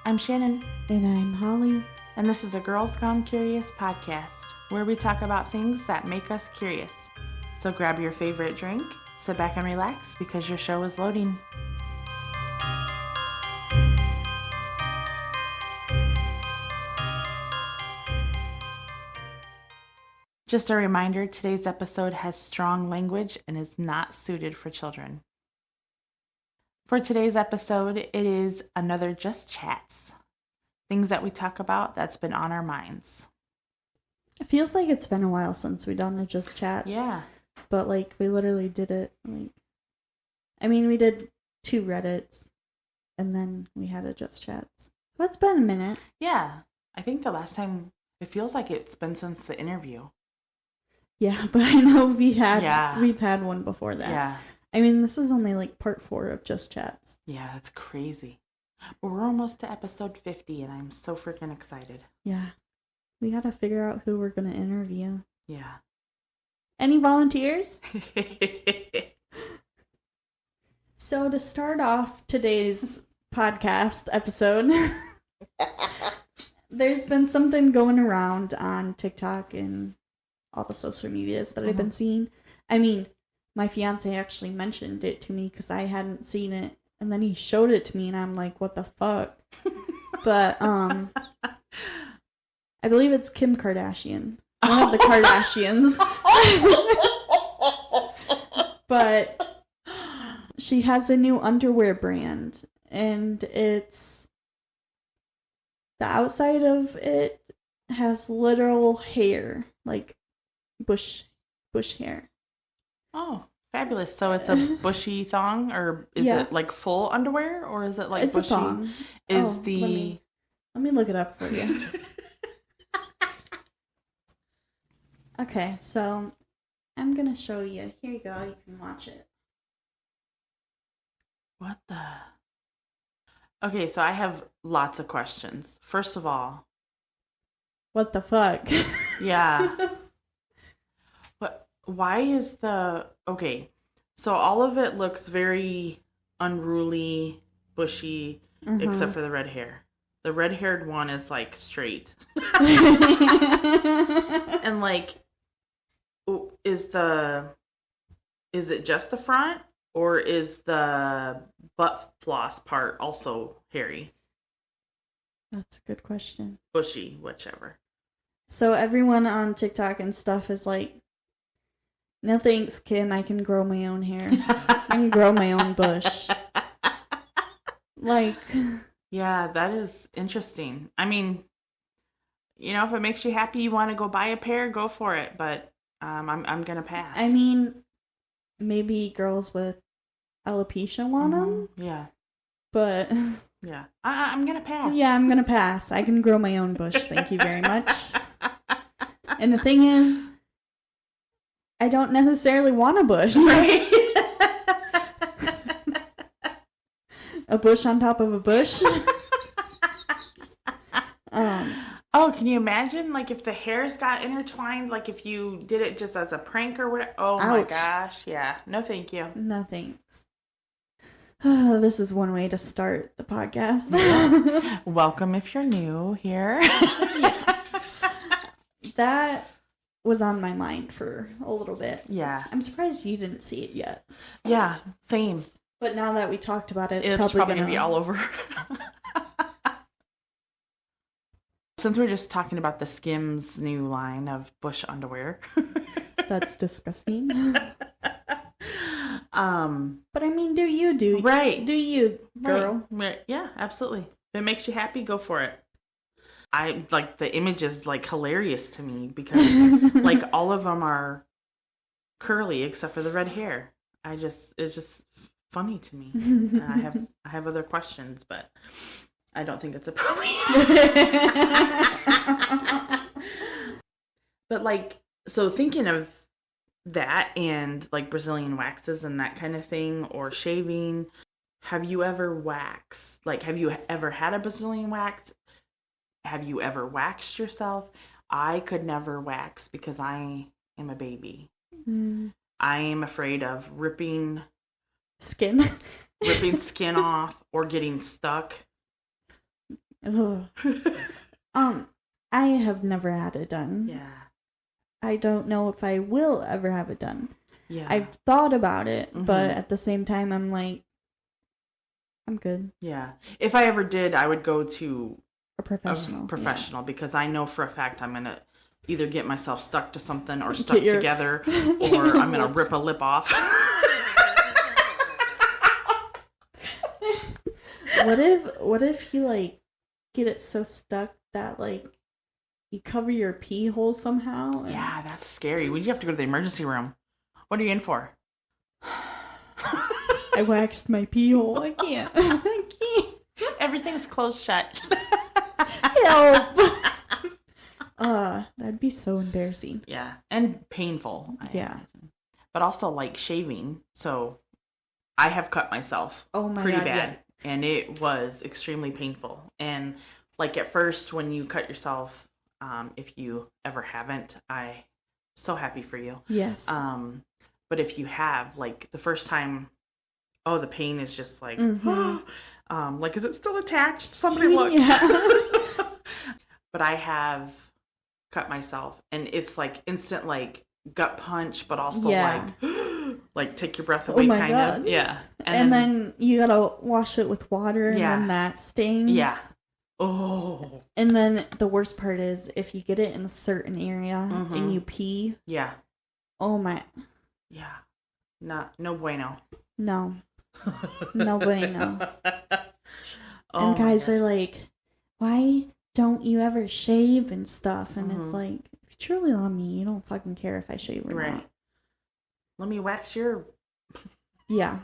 I'm Shannon. And I'm Holly. And this is a Girls Gone Curious podcast, where we talk about things that make us curious. So grab your favorite drink, sit back and relax because your show is loading. Just a reminder, today's episode has strong language and is not suited for children. For today's episode, it is another Just Chats. Things that we talk about that's been on our minds. It feels like it's been a while since we done a Just Chats. Yeah. But, we literally did it, we did 2 Reddits, and then we had a Just Chats. So it's been a minute. Yeah. I think the last time, it feels like it's been since the interview. Yeah, but I know we've had one before that. Yeah. This is only, part 4 of Just Chats. Yeah, that's crazy. But we're almost to episode 50, and I'm so freaking excited. Yeah. We gotta figure out who we're gonna interview. Yeah. Any volunteers? So to start off today's podcast episode, there's been something going around on TikTok and all the social medias that I've been seeing. My fiance actually mentioned it to me because I hadn't seen it. And then he showed it to me, and I'm like, what the fuck? But, I believe it's Kim Kardashian. One of the Kardashians. But she has a new underwear brand, and it's... the outside of it has literal hair, bush hair. Oh, fabulous. So it's a bushy thong, or is it full underwear, or is it it's bushy? A thong. Let me look it up for you. Okay, so I'm gonna show you. Here you go. You can watch it. What the? Okay, so I have lots of questions. First of all, what the fuck? Yeah. Why is okay, so all of it looks very unruly, bushy, except for the red hair. The red-haired one is, straight. And, is it just the front, or is the butt floss part also hairy? That's a good question. Bushy, whichever. So everyone on TikTok and stuff is like, no thanks, Kim. I can grow my own hair. I can grow my own bush. Yeah, that is interesting. If it makes you happy, you want to go buy a pair, go for it. But I'm gonna pass. Maybe girls with alopecia want them. Yeah. But yeah, I'm gonna pass. Yeah, I'm gonna pass. I can grow my own bush. Thank you very much. And the thing is, I don't necessarily want a bush. Right? A bush on top of a bush. Oh, can you imagine, if the hairs got intertwined, if you did it just as a prank or whatever? Oh, ouch. My gosh. Yeah. No, thank you. No, thanks. This is one way to start the podcast. Yeah. Welcome if you're new here. Yeah. That was on my mind for a little bit. Yeah. I'm surprised you didn't see it yet. Yeah, same. But now that we talked about it, it's probably going to be all over. Since we're just talking about the Skims new line of bush underwear. That's disgusting. But do you. Right. Do you, girl. Right. Yeah, absolutely. If it makes you happy, go for it. The image is hilarious to me because all of them are curly except for the red hair. It's just funny to me. And I have other questions, but I don't think it's appropriate. But so thinking of that and Brazilian waxes and that kind of thing, or shaving, have you ever waxed? Have you ever had a Brazilian wax? Have you ever waxed yourself? I could never wax because I am a baby. I am afraid of ripping skin off or getting stuck. Ugh. I have never had it done. Yeah. I don't know if I will ever have it done. Yeah. I've thought about it, but at the same time, I'm like, I'm good. Yeah. If I ever did, I would go to A professional. because I know for a fact I'm going to either get myself stuck to something or stuck together, or I'm going to rip a lip off. What if you, like, get it so stuck that, like, you cover your pee hole somehow? Yeah, that's scary. Would you have to go to the emergency room? What are you in for? I waxed my pee hole. I can't. Everything's closed shut. Help. That'd be so embarrassing. Yeah, and painful. Yeah. But also, like, shaving. So, I have cut myself pretty bad. Yeah. And it was extremely painful. And, like, at first, when you cut yourself, if you ever haven't, I'm so happy for you. Yes. But if you have, like, the first time, the pain is just like, like, is it still attached? Somebody look. Yeah. But I have cut myself, and it's like instant, like, gut punch, but also like take your breath away, kind of. Yeah. And then you gotta wash it with water, and then that stings. Yeah. Oh. And then the worst part is if you get it in a certain area and you pee. Yeah. Oh my. Yeah. No bueno. No. No bueno. And guys are like, why don't you ever shave and stuff? And it's like, if you truly love me, you don't fucking care if I shave or not. Let me wax your... Yeah.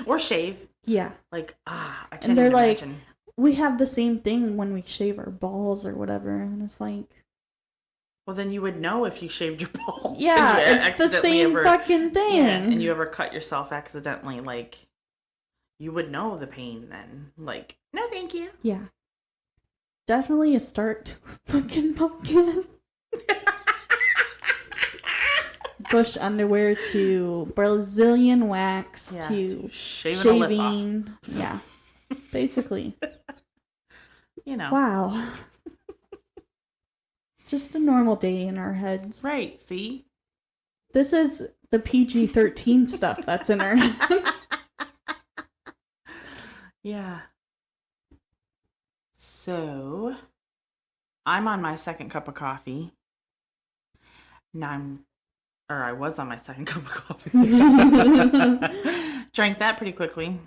Or shave. Yeah. Like, I can't and they're even like, imagine. We have the same thing when we shave our balls or whatever. And it's like... Well, then you would know if you shaved your balls. Yeah, it's the same fucking thing. Yeah, and you ever cut yourself accidentally, like, you would know the pain then. Like, no thank you. Yeah. Definitely a start to fucking pumpkin. Bush underwear to Brazilian wax to shaving. Yeah. Basically. You know. Wow. Just a normal day in our heads. Right, see? This is the PG-13 stuff that's in our head. Yeah. So, I'm on my second cup of coffee. Now I was on my second cup of coffee. Drank that pretty quickly.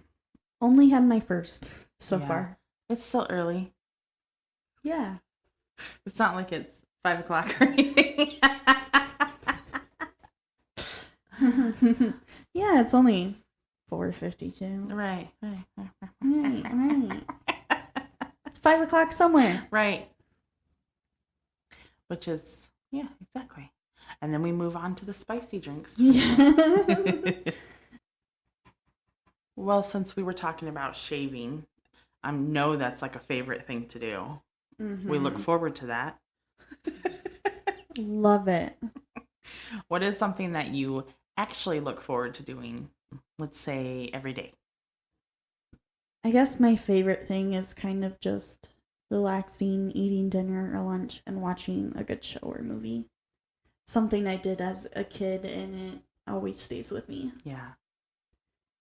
Only had my first so far. It's still early. Yeah. It's not like it's 5 o'clock or anything. Yeah, it's only 4:52. Right. It's 5 o'clock somewhere. Right. Which is, yeah, exactly. And then we move on to the spicy drinks. Yeah. Well, since we were talking about shaving, I know that's like a favorite thing to do. We look forward to that. Love it. What is something that you actually look forward to doing, let's say, every day? I guess my favorite thing is kind of just relaxing, eating dinner or lunch, and watching a good show or movie. Something I did as a kid, and it always stays with me. Yeah.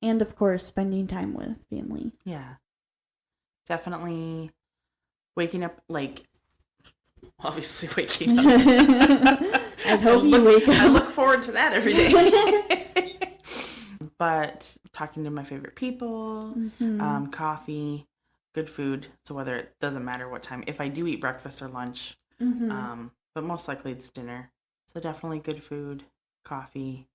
And, of course, spending time with family. Yeah. Definitely waking up, like, obviously waking up. I hope you wake up. I look forward to that every day. But talking to my favorite people, coffee, good food. So whether it doesn't matter what time, if I do eat breakfast or lunch, but most likely it's dinner. So definitely good food, coffee.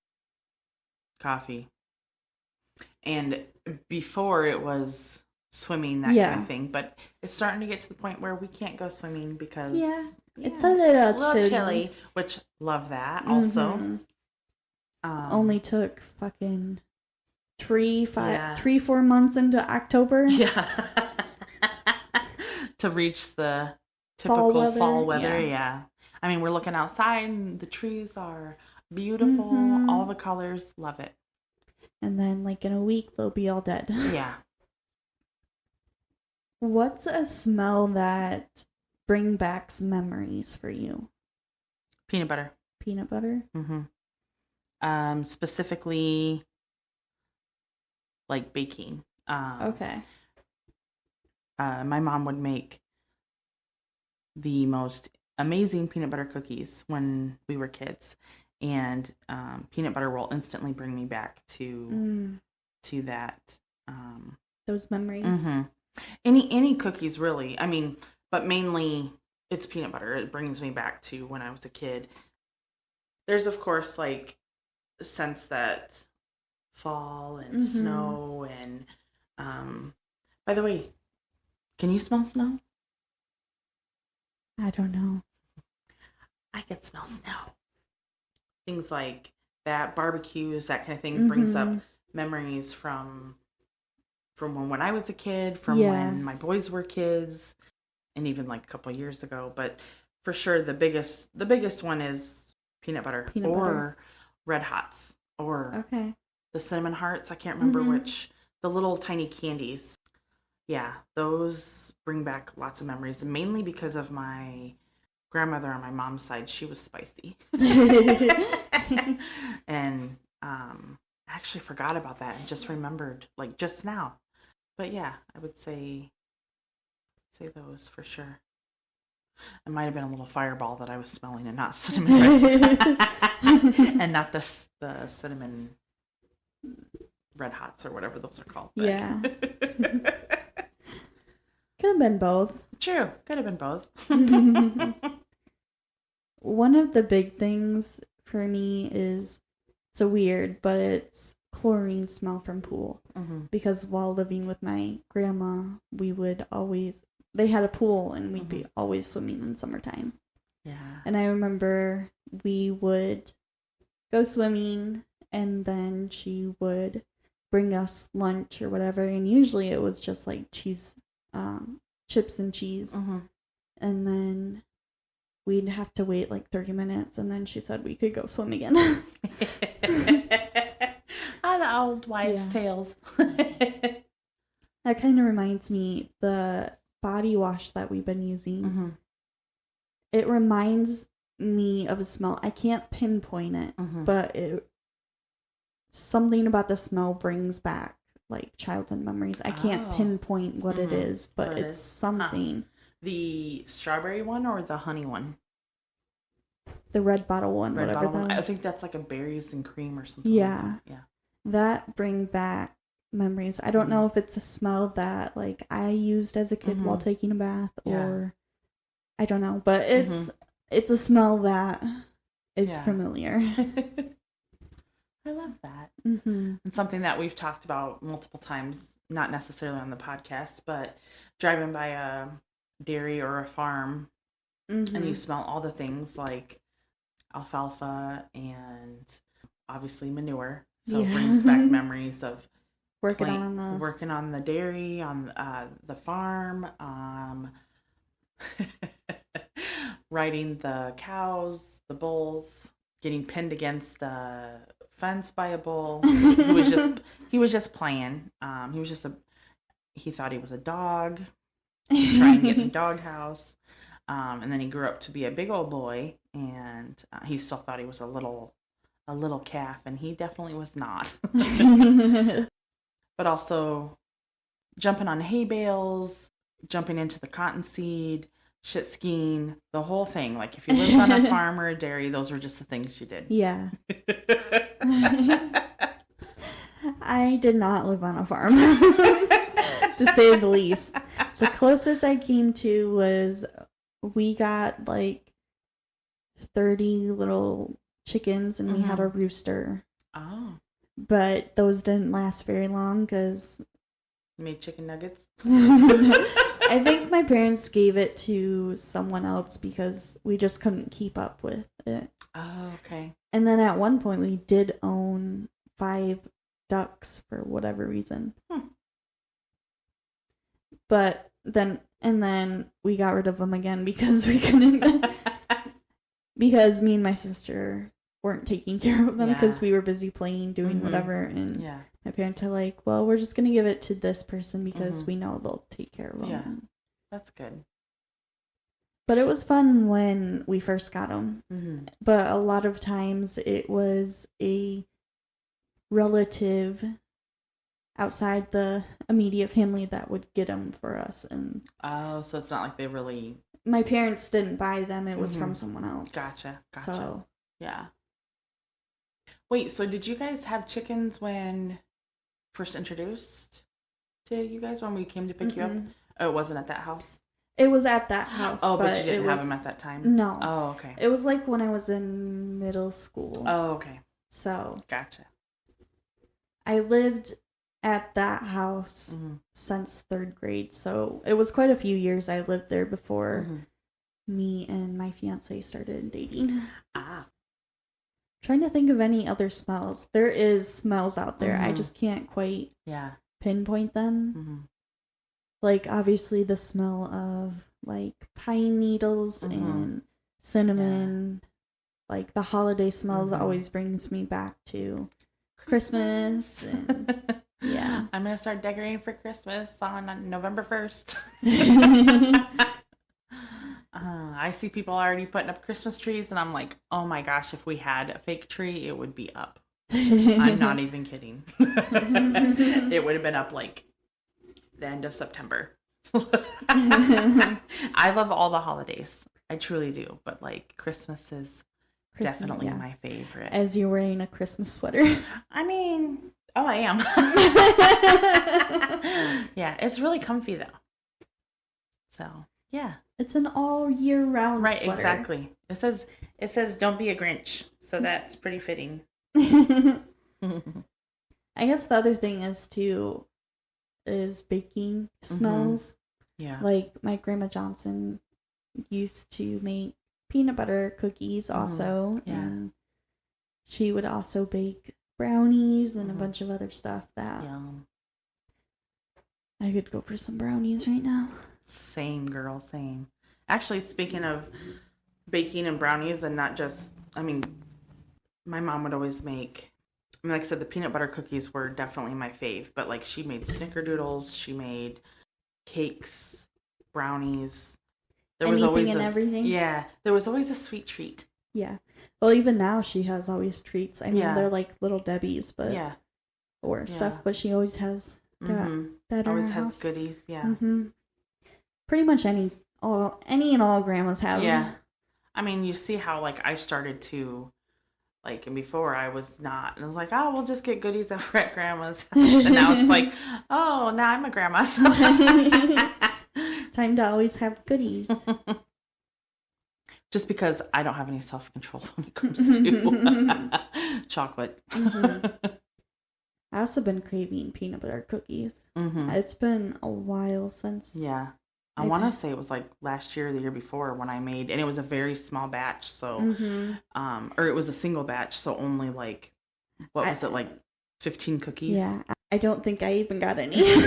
And before it was swimming, that kind of thing. But it's starting to get to the point where we can't go swimming because it's a little chilly. Which love that also. Only took fucking 3-4 months into October. Yeah. To reach the typical fall weather. Yeah. I mean, we're looking outside and the trees are beautiful. All the colors. Love it. And then, like, in a week, they'll be all dead. Yeah. What's a smell that bring back memories for you? Peanut butter. Peanut butter? Specifically, like baking. Okay. My mom would make the most amazing peanut butter cookies when we were kids, and peanut butter will instantly bring me back to that. Those memories. Mm-hmm. Any cookies, really. I mean, but mainly it's peanut butter. It brings me back to when I was a kid. There's, of course, like scents that fall and snow and by the way, can you smell snow? I don't know. I can smell snow. Things like that, barbecues, that kind of thing brings up memories from when I was a kid, from when my boys were kids, and even like a couple of years ago. But for sure, the biggest one is peanut butter or Red Hots or the cinnamon hearts. I can't remember which. The little tiny candies. Yeah, those bring back lots of memories, mainly because of my grandmother on my mom's side. She was spicy. And I actually forgot about that and just remembered like just now. But yeah, I would say those for sure. It might have been a little fireball that I was smelling and not cinnamon and not the cinnamon Red Hots or whatever those are called. Yeah. Could have been both. True. Could have been both. One of the big things for me is, it's a weird, but it's chlorine smell from pool. Because while living with my grandma, they had a pool and we'd be always swimming in summertime. Yeah. And I remember we would go swimming and then she would bring us lunch or whatever. And usually it was just like cheese, chips and cheese. And then we'd have to wait like 30 minutes and then she said we could go swim again. The old wives' tales. That kind of reminds me, the body wash that we've been using. It reminds me of a smell. I can't pinpoint it, but something about the smell brings back like childhood memories. I can't pinpoint what it is, but it's something. The strawberry one or the honey one? The red bottle one, I think that's like a berries and cream or something. Yeah. Like that. That bring back memories. I don't know if it's a smell that like I used as a kid while taking a bath or I don't know, but it's a smell that is familiar. I love that. And something that we've talked about multiple times, not necessarily on the podcast, but driving by a dairy or a farm and you smell all the things like alfalfa and obviously manure. So it brings back memories of working on the dairy, on the farm, riding the cows, the bulls, getting pinned against the fence by a bull. He was just playing. He thought he was a dog, trying to get in the doghouse. And then he grew up to be a big old boy, and he still thought he was a little calf, and he definitely was not. But also jumping on hay bales, jumping into the cottonseed, shit skiing, the whole thing. Like if you lived on a farm or a dairy, those were just the things you did. Yeah. I did not live on a farm, to say the least. The closest I came to was we got like 30 little chickens and we had a rooster. Oh. But those didn't last very long because... You made chicken nuggets? I think my parents gave it to someone else because we just couldn't keep up with it. Oh, okay. And then at one point we did own 5 ducks for whatever reason. But then we got rid of them again because we couldn't... because me and my sister weren't taking care of them because Yeah. we were busy playing, doing whatever. And Yeah. my parents are like, well, we're just going to give it to this person because we know they'll take care of them. Yeah. That's good. But it was fun when we first got them. Mm-hmm. But a lot of times it was a relative outside the immediate family that would get them for us. And oh, so it's not like they really... my parents didn't buy them. It was from someone else. Gotcha. So, yeah. Wait, so did you guys have chickens when first introduced to you guys when we came to pick you up? Oh, it wasn't at that house? It was at that house. Oh, but you didn't have them at that time? No. Oh, okay. It was like when I was in middle school. Oh, okay. So. Gotcha. I lived at that house since 3rd grade. So it was quite a few years I lived there before me and my fiance started dating. Ah. Trying to think of any other smells. There is smells out there. I just can't quite pinpoint them. Like, obviously, the smell of, like, pine needles and cinnamon. Like, the holiday smells always brings me back to Christmas. And, yeah. I'm going to start decorating for Christmas on November 1st. I see people already putting up Christmas trees, and I'm like, oh my gosh, if we had a fake tree, it would be up. I'm not even kidding. It would have been up, like, the end of September. I love all the holidays. I truly do. But, like, Christmas is definitely my favorite. As you're wearing a Christmas sweater. I mean, I am. Yeah, it's really comfy, though. So, yeah. It's an all year round right, sweater. Exactly. It says don't be a Grinch. So that's pretty fitting. I guess the other thing is baking smells. Yeah. Like my grandma Johnson used to make peanut butter cookies also. Yeah. And she would also bake brownies and a bunch of other stuff that I could go for some brownies right now. Same, girl, same. Actually, speaking of baking and brownies, and not just, I mean, my mom would always make, I mean, like I said, the peanut butter cookies were definitely my fave, but like she made snickerdoodles, she made cakes, brownies. There was always everything. Yeah, there was always a sweet treat. Yeah. Well, even now she has always treats. I mean, they're like little Debbie's, but stuff. But she always has that. Always has goodies. Yeah. Pretty much any and all grandmas have. Yeah. I mean, you see how like I started to, like, and before I was not, and I was like, oh, we'll just get goodies over at grandma's, and now it's like, oh, now I'm a grandma. So. Time to always have goodies. Just because I don't have any self-control when it comes to chocolate. I also been craving peanut butter cookies. It's been a while since. Yeah. I want to say it was like last year or the year before when I made, and it was a very small batch. So, or it was a single batch. So only like, what was it, like 15 cookies? Yeah. I don't think I even got any.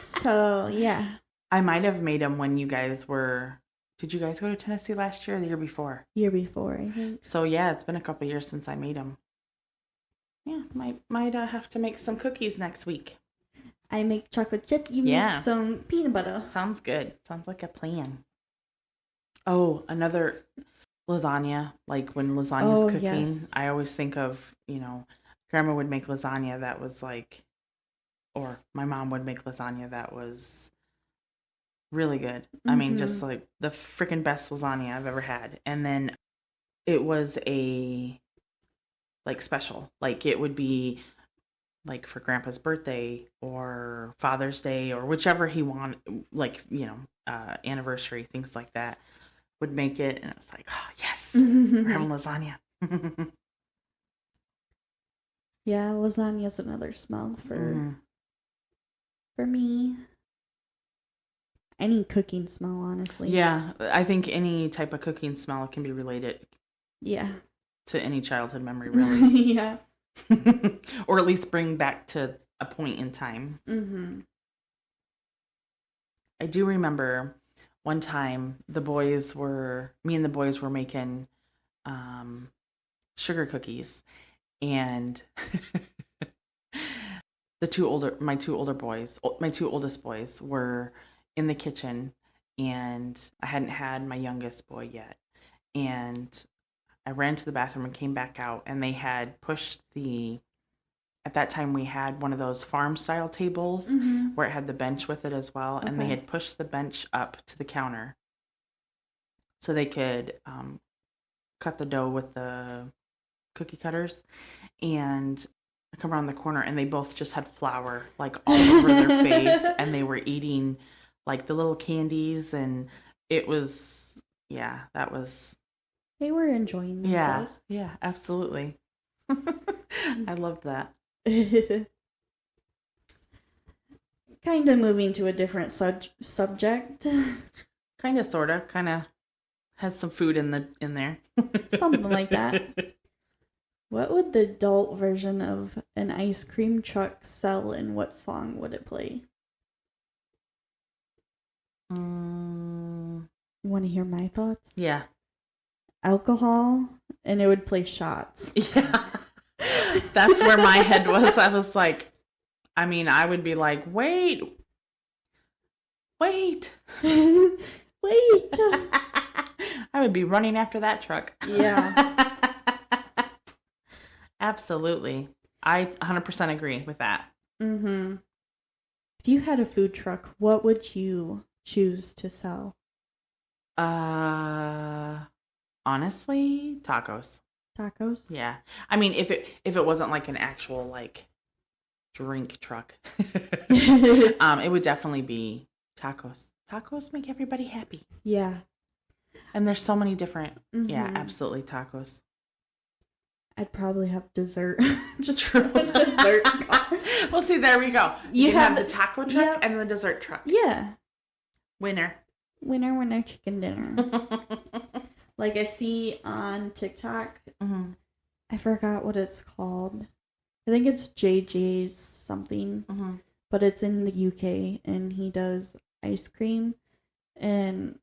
So, yeah. I might have made them when you guys were, did you guys go to Tennessee last year or the year before? Year before, I think. So, yeah, it's been a couple years since I made them. Yeah, might have to make some cookies next week. I make chocolate chip. You make some peanut butter. Sounds good. Sounds like a plan. Oh, another lasagna. Like when lasagna's cooking, yes. I always think of, Grandma would make lasagna that was like, or my mom would make lasagna that was really good. I mean, just like the freaking best lasagna I've ever had. And then it was a like special. Like it would be like for Grandpa's birthday or Father's Day or whichever he wanted, like, anniversary, things like that, would make it. And it was like, oh, yes, we're having lasagna. Yeah, lasagna is another smell for me. Any cooking smell, honestly. Yeah, I think any type of cooking smell can be related. Yeah. To any childhood memory, really. Yeah. Or at least bring back to a point in time. I do remember one time me and the boys were making sugar cookies, and my two oldest boys were in the kitchen, and I hadn't had my youngest boy yet, and I ran to the bathroom and came back out, and they had pushed at that time we had one of those farm style tables where it had the bench with it as well, and they had pushed the bench up to the counter so they could cut the dough with the cookie cutters, and I come around the corner and they both just had flour like all over their face, and they were eating like the little candies, and it was, that was... They were enjoying themselves. Yeah, absolutely. I loved that. Kind of moving to a different subject. Kind of, sort of, kind of has some food in there. Something like that. What would the adult version of an ice cream truck sell, and what song would it play? Want to hear my thoughts? Yeah. Alcohol, and it would play shots. Yeah. That's where my head was. I was like, I mean, I would be like, wait. Wait. I would be running after that truck. Yeah. Absolutely. I 100% agree with that. Mm-hmm. If you had a food truck, what would you choose to sell? Honestly, tacos. Tacos? Yeah. I mean, if it wasn't like an actual like drink truck, it would definitely be tacos. Tacos make everybody happy. Yeah. And there's so many different, yeah, absolutely, tacos. I'd probably have dessert. Just dessert. Well, see, there we go. You have the taco truck and the dessert truck. Yeah. Winner. Winner, chicken dinner. Like I see on TikTok, I forgot what it's called. I think it's JJ's something, but it's in the UK, and he does ice cream, and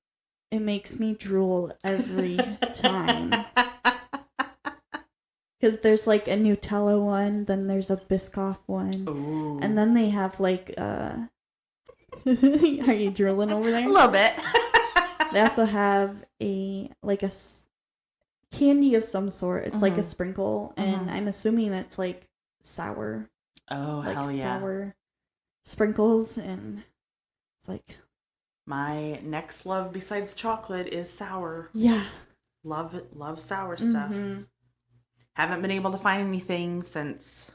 it makes me drool every time. Because there's like a Nutella one, then there's a Biscoff one, ooh, and then they have like Are you drooling over there? A little bit. They also have a candy of some sort. It's like a sprinkle, and I'm assuming it's like sour. Oh, like hell yeah. Sour sprinkles, and it's like... My next love besides chocolate is sour. Yeah. Love it. Love sour stuff. Haven't been able to find anything since...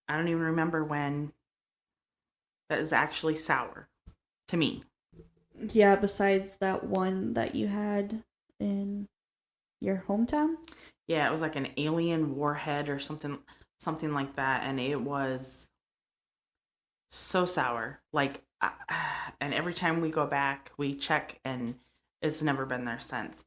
I don't even remember when that is actually sour to me. Yeah, besides that one that you had in your hometown? Yeah, it was like an alien warhead or something like that, and it was so sour. Like, and every time we go back, we check, and it's never been there since.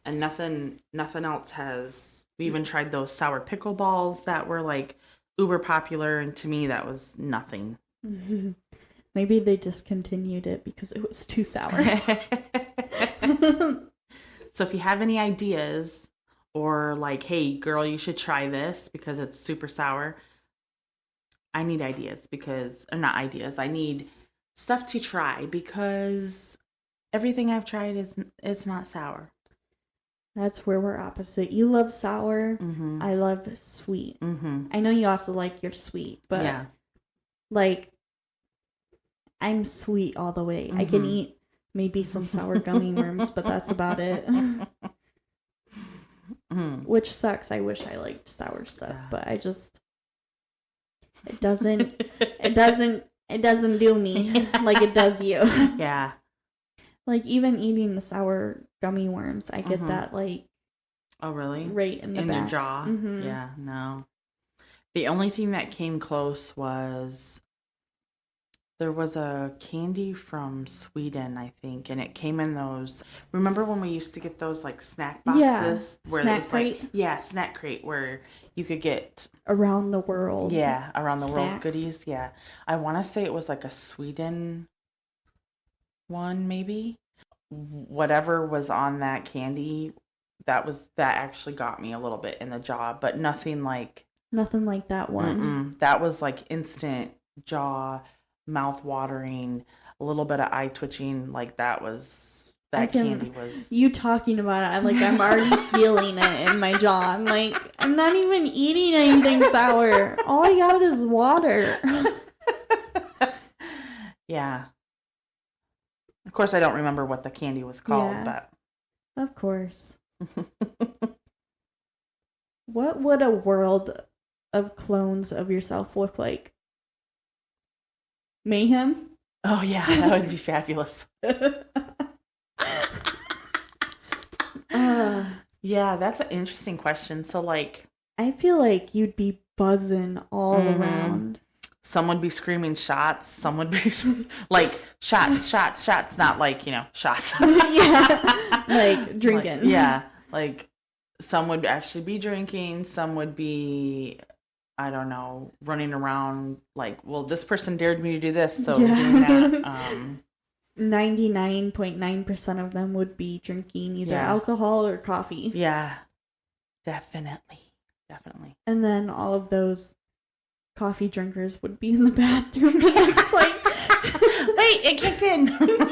And nothing else has. We even tried those sour pickle balls that were like uber popular, and to me that was nothing. Maybe they discontinued it because it was too sour. So if you have any ideas, or like, hey girl, you should try this because it's super sour, I need ideas, I need stuff to try, because everything I've tried it's not sour. That's where we're opposite. You love sour. I love sweet. I know you also like your sweet, but yeah, like, I'm sweet all the way. I can eat maybe some sour gummy worms, but that's about it. Which sucks. I wish I liked sour stuff, but I just... It doesn't do me like it does you. Yeah. Like, even eating the sour gummy worms, I get that, like... Oh, really? Right in the back. Your jaw? Yeah, no. The only thing that came close was... There was a candy from Sweden, I think, and it came in those... Remember when we used to get those, like, snack boxes? Yeah, where snack it was crate. Like, yeah, snack crate, where you could get... Around the world. Yeah, around the world snacks. goodies, yeah. I want to say it was like a Sweden one, maybe. Whatever was on that candy, that actually got me a little bit in the jaw, but nothing like that one. That was like instant jaw, mouth watering, a little bit of eye twitching. Like candy was. You talking about it, I'm already feeling it in my jaw. I'm like, I'm not even eating anything sour. All I got is water. Yeah. Of course, I don't remember what the candy was called, but. Of course. What would a world of clones of yourself look like? Mayhem? Oh, yeah, that would be fabulous. Yeah, that's an interesting question. So, like... I feel like you'd be buzzing all around. Some would be screaming shots. Some would be like shots, not like, shots. Yeah, like drinking. Like some would actually be drinking. Some would be, I don't know, running around like, well, this person dared me to do this, so doing that. 99.9% of them would be drinking either alcohol or coffee. Yeah, definitely. And then all of those coffee drinkers would be in the bathroom. It's like, wait, it kicked in.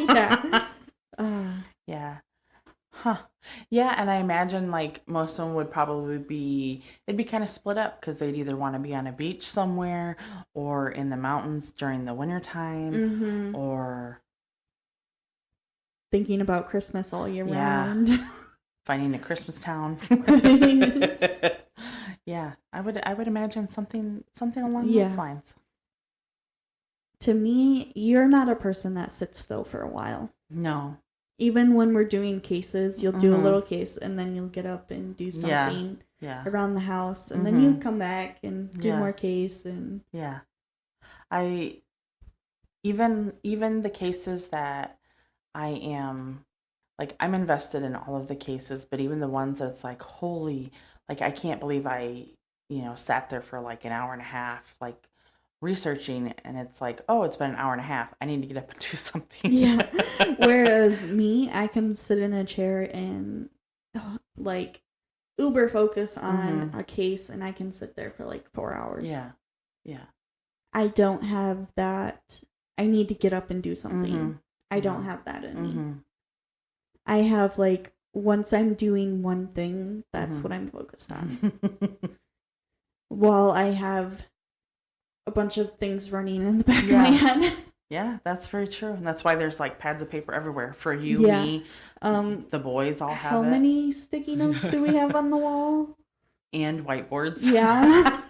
Yeah. Yeah. Huh. Yeah, and I imagine like most of them would probably it'd be kind of split up because they'd either want to be on a beach somewhere or in the mountains during the wintertime or thinking about Christmas all year round. Finding a Christmas town. Yeah, I would imagine something along those lines. To me, you're not a person that sits still for a while. No. Even when we're doing cases, you'll do a little case and then you'll get up and do something around the house and then you come back and do more case and I even the cases that I am like I'm invested in all of the cases, but even the ones that's like holy, like I can't believe I sat there for like an hour and a half like researching, and it's like, oh, it's been an hour and a half, I need to get up and do something. Yeah. Whereas me, I can sit in a chair and like uber focus on a case and I can sit there for like 4 hours. Yeah. I don't have that. I need to get up and do something. I don't have that in me. I have like, once I'm doing one thing, that's what I'm focused on. While I have a bunch of things running in the back of my head. Yeah, that's very true. And that's why there's like pads of paper everywhere for you, me, the boys all have How many sticky notes do we have on the wall? And whiteboards. Yeah.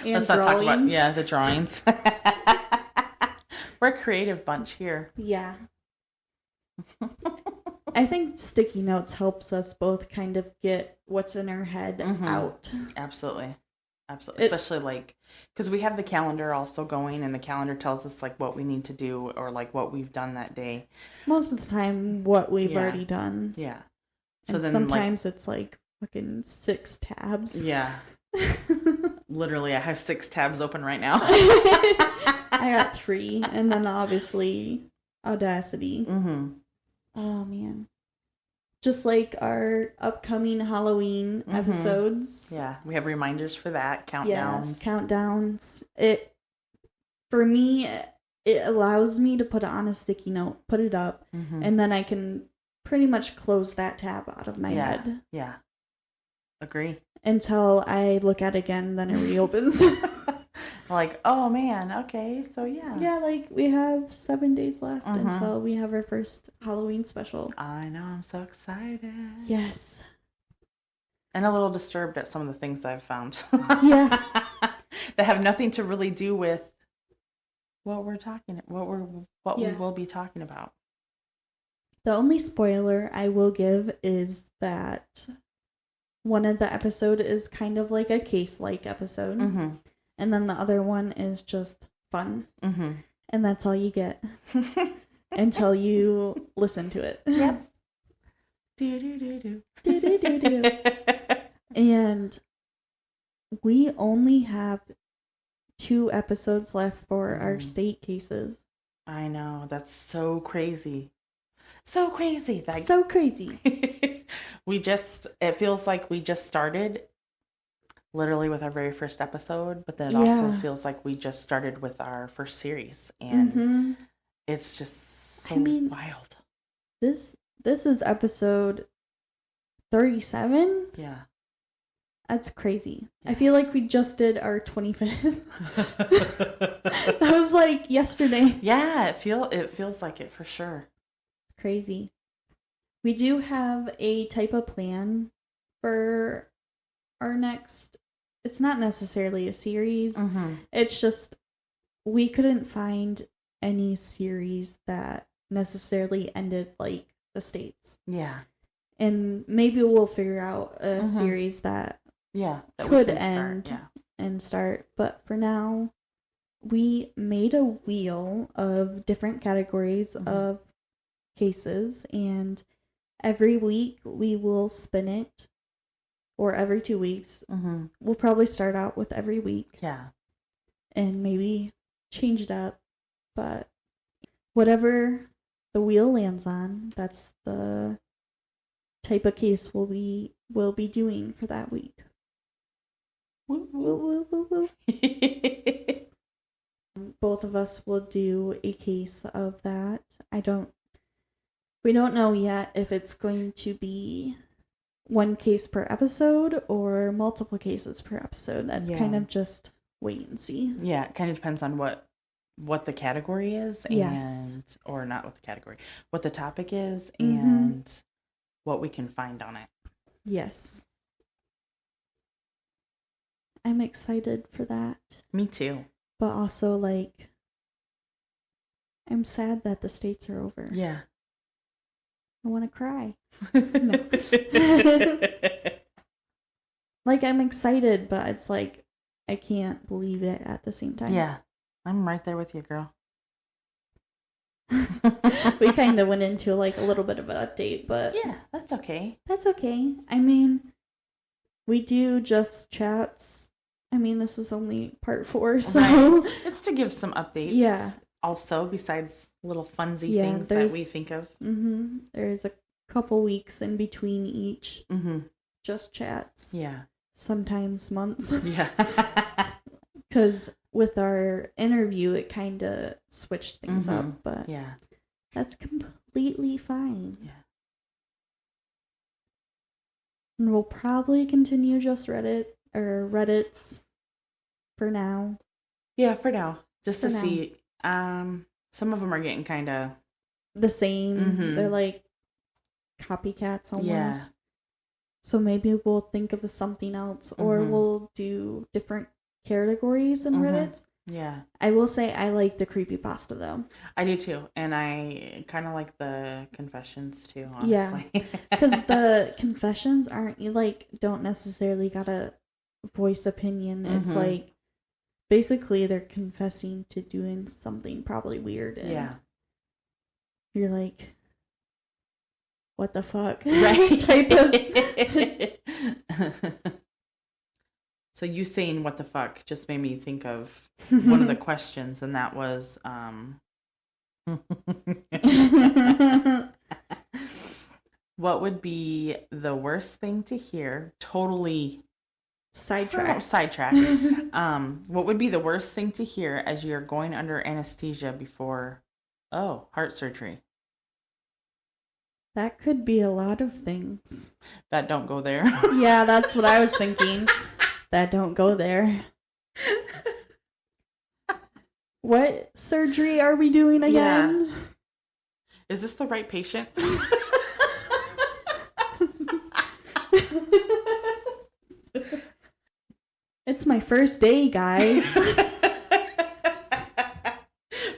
And let's not talk about the drawings. We're a creative bunch here. Yeah. I think sticky notes helps us both kind of get what's in our head out. Absolutely. Especially like, because we have the calendar also going, and the calendar tells us like what we need to do or like what we've done that day. Most of the time, what we've already done. Yeah. So and then sometimes it's like fucking 6 tabs. Yeah. Literally, I have 6 tabs open right now. I got 3, and then obviously Audacity. Oh man. Just like our upcoming Halloween episodes. Yeah, we have reminders for that. Countdowns. Yes, countdowns. For me, it allows me to put it on a sticky note, put it up, and then I can pretty much close that tab out of my head. Yeah. Agree. Until I look at it again, then it reopens. Like, oh man, okay, so yeah. Yeah, like we have 7 days left until we have our first Halloween special. I know, I'm so excited. Yes. And a little disturbed at some of the things I've found. Yeah. That have nothing to really do with what we will be talking about. The only spoiler I will give is that one of the episode is kind of like a case-like episode. And then the other one is just fun. And that's all you get until you listen to it. Yep. And we only have 2 episodes left for our state cases. I know. That's so crazy. So crazy. So crazy. It feels like we just started literally with our very first episode, but then it also feels like we just started with our first series, and it's just so wild. This is episode 37. Yeah. That's crazy. Yeah. I feel like we just did our 25th. That was like yesterday. Yeah, it feels like it for sure. Crazy. We do have a type of plan for our next. It's not necessarily a series. It's just we couldn't find any series that necessarily ended like the States. Yeah. And maybe we'll figure out a series that could end and start. But for now, we made a wheel of different categories of cases, and every week we will spin it, or every 2 weeks. We'll probably start out with every week. Yeah. And maybe change it up. But whatever the wheel lands on, that's the type of case will be doing for that week. Woo, woo, woo, woo, woo. Both of us will do a case of that. We don't know yet if it's going to be one case per episode or multiple cases per episode. That's kind of just wait and see. Yeah, it kind of depends on what the category is, and or not what the category, what the topic is, and what we can find on it. Yes. I'm excited for that. Me too. But also, like, I'm sad that the States are over. Yeah. I want to cry. Like, I'm excited, but it's like, I can't believe it at the same time. Yeah. I'm right there with you, girl. We kind of went into, like, a little bit of an update, but... Yeah, that's okay. That's okay. I mean, we do just chats. I mean, this is only part 4, so... Right. It's to give some updates. Yeah. Also, besides little funsy things that we think of. There's a couple weeks in between each. Just chats. Yeah. Sometimes months. Yeah. Because with our interview, it kind of switched things up, but yeah, that's completely fine. Yeah. And we'll probably continue just Reddits for now. Yeah, for now. Just to see. Some of them are getting kind of the same. They're like copycats almost. Yeah. So maybe we'll think of something else, or we'll do different categories in Reddit. Yeah. I will say I like the creepypasta though. I do too. And I kind of like the confessions too, honestly. Yeah. Because the confessions don't necessarily gotta voice opinion. It's like, basically they're confessing to doing something probably weird. And you're like, what the fuck? Right. Type of... So you saying what the fuck just made me think of one of the questions, and that was what would be the worst thing to hear? Totally sidetrack. What would be the worst thing to hear as you're going under anesthesia before heart surgery? That could be a lot of things. That don't go there. Yeah, that's what I was thinking. That don't go there. What surgery are we doing again? Yeah. Is this the right patient? It's my first day, guys.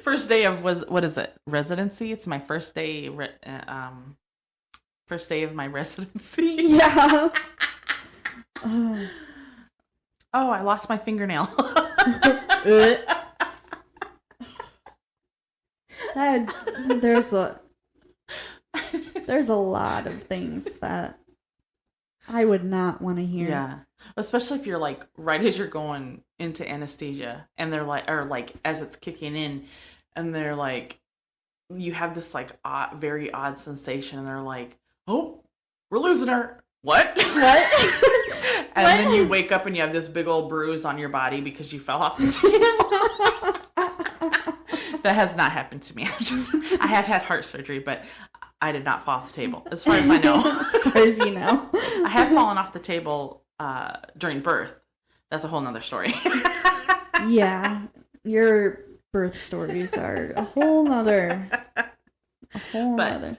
First day of what is it? Residency? It's my first day. First day of my residency. Yeah. Oh, I lost my fingernail. There's a lot of things that I would not want to hear. Yeah. Especially if you're like right as you're going into anesthesia, and they're like, or like as it's kicking in, and they're like, you have this like very odd sensation, and they're like, oh, we're losing her. What? What? And then you wake up and you have this big old bruise on your body because you fell off the table. That has not happened to me. I have had heart surgery, but I did not fall off the table, as far as I know. As far as you know. I have fallen off the table during birth. That's a whole nother story. Yeah, your birth stories are a whole nother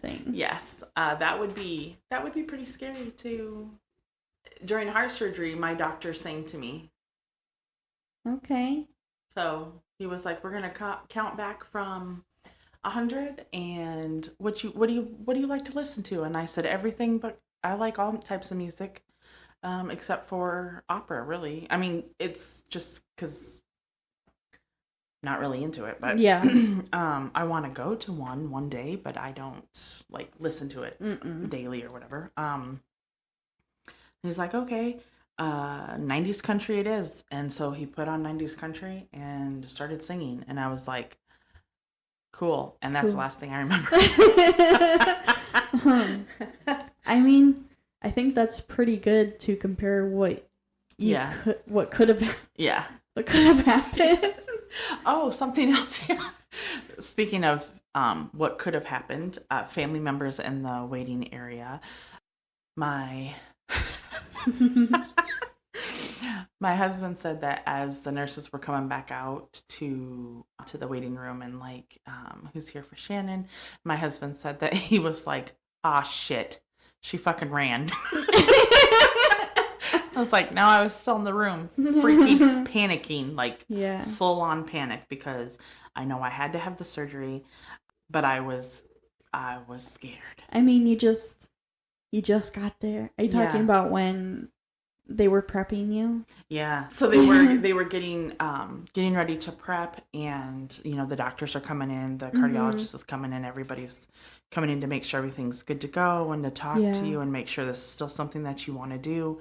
thing. Yes, that would be pretty scary too. During heart surgery, my doctor sang to me. Okay. So he was like, "We're gonna count back from 100, and what do you like to listen to?" And I said, "Everything, but I like all types of music, except for opera. Really, I mean, it's just because not really into it, but yeah, I want to go to one day, but I don't like listen to it daily or whatever." He's like, "Okay, 90s country it is," and so he put on 90s country and started singing, and I was like, "Cool," and that's the last thing I remember. I mean, I think that's pretty good to compare what could have happened. Oh, something else. Speaking of what could have happened, family members in the waiting area, my husband said that as the nurses were coming back out to the waiting room and like, who's here for Shannon, my husband said that he was like, "Ah, shit, she fucking ran." I was like, no, I was still in the room, freaking panicking, like full on panic, because I know I had to have the surgery, but I was scared. I mean, you just got there. Are you talking about when they were prepping you? Yeah. So they were getting ready to prep, and the doctors are coming in, the cardiologist is coming in, everybody's coming in to make sure everything's good to go and to talk to you and make sure this is still something that you want to do.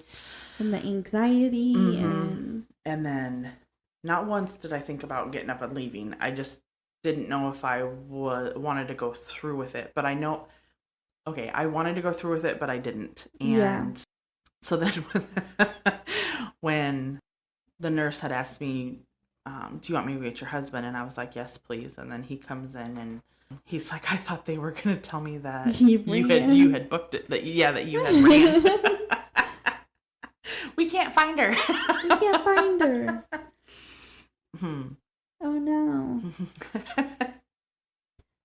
And the anxiety and then not once did I think about getting up and leaving. I just didn't know if I wanted to go through with it, but I know, okay, I wanted to go through with it, but I didn't. And so then when the nurse had asked me, "Do you want me to get your husband?" And I was like, "Yes, please." And then he comes in and he's like, "I thought they were going to tell me that you had booked it, that you had ran." We can't find her. We can't find her. Oh no.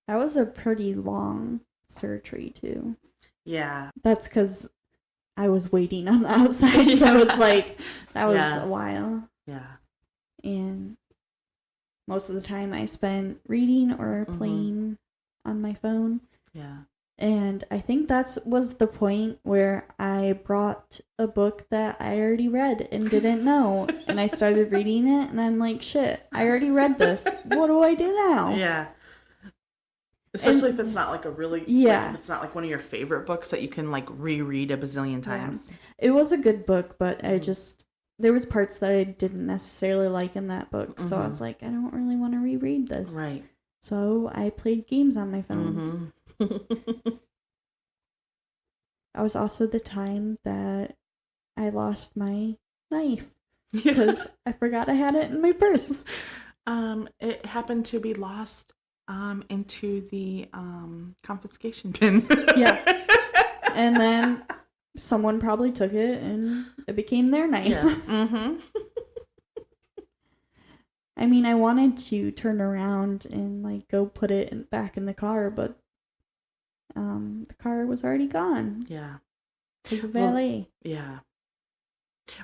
That was a pretty long surgery too. Yeah. That's because I was waiting on the outside, so it's like that was a while. Yeah. And most of the time I spent reading or playing on my phone. Yeah. And I think that was the point where I brought a book that I already read and didn't know. And I started reading it, and I'm like, shit, I already read this. What do I do now? Yeah. Especially if it's not like a really, if it's not like one of your favorite books that you can like reread a bazillion times. Yeah. It was a good book, but there was parts that I didn't necessarily like in that book. So I was like, I don't really want to reread this. Right. So I played games on my phones. I was also the time that I lost my knife because I forgot I had it in my purse. It happened to be lost into the confiscation bin. Yeah. And then someone probably took it and it became their knife. Yeah. I mean, I wanted to turn around and like go put it back in the car, but the car was already gone. Yeah. Because of valet. Yeah.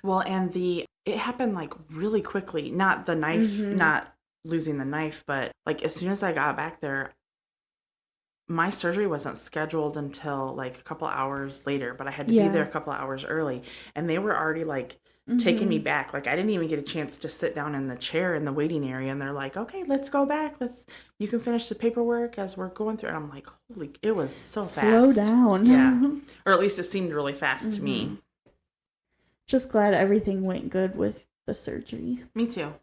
Well, and it happened like really quickly. Not the knife, not losing the knife, but like as soon as I got back there, my surgery wasn't scheduled until like a couple hours later, but I had to be there a couple hours early, and they were already like taking me back. Like I didn't even get a chance to sit down in the chair in the waiting area, and they're like, "Okay, let's go back. You can finish the paperwork as we're going through." And I'm like, "Holy, it was so fast." Slow down. Yeah. Or at least it seemed really fast to me. Just glad everything went good with the surgery. Me too.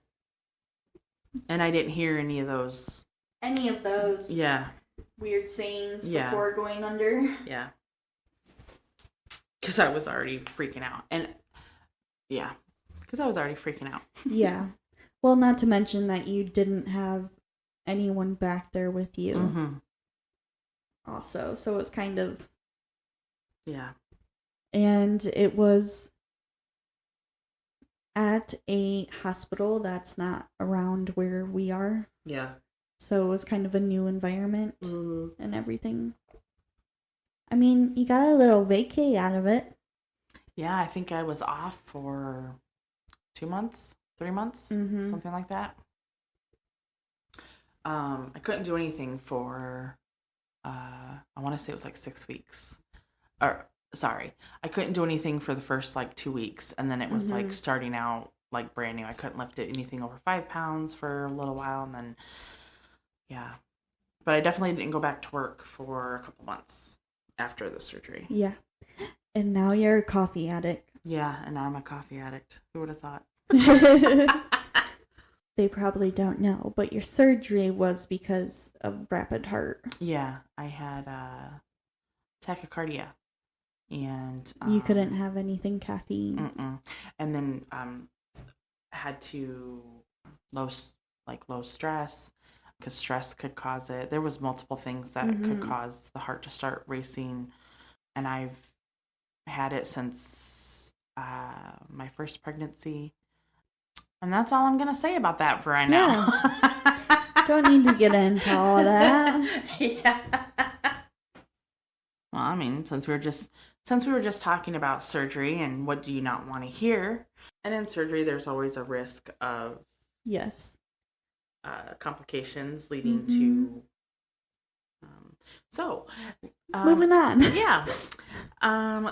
And I didn't hear any of those. Yeah. Weird sayings before going under. Yeah. because I was already freaking out. And yeah, because I was already freaking out. Yeah. Well, not to mention that you didn't have anyone back there with you. Mm-hmm. Also, so it's kind of... Yeah. And it was at a hospital that's not around where we are. Yeah. So it was kind of a new environment Mm-hmm. and everything. I mean, you got a little vacay out of it. Yeah, I think I was off for 2 months, 3 months, something like that. I couldn't do anything for, I want to say it was like 6 weeks. Or, sorry, I couldn't do anything for the first like 2 weeks. And then it was like starting out like brand new. I couldn't lift anything over 5 pounds for a little while. And then, yeah. But I definitely didn't go back to work for a couple months after the surgery. Yeah. And now you're a coffee addict. Yeah, and now I'm a coffee addict. Who would have thought? They probably don't know, but your surgery was because of rapid heart. Yeah, I had tachycardia, and you couldn't have anything caffeine. And then had to low stress, because stress could cause it. There was multiple things that could cause the heart to start racing, and I've had it since my first pregnancy. And that's all I'm going to say about that for right now. Don't need to get into all that. Yeah. Well, I mean, since we were just talking about surgery and what do you not want to hear, and in surgery there's always a risk of complications leading to moving on. Yeah.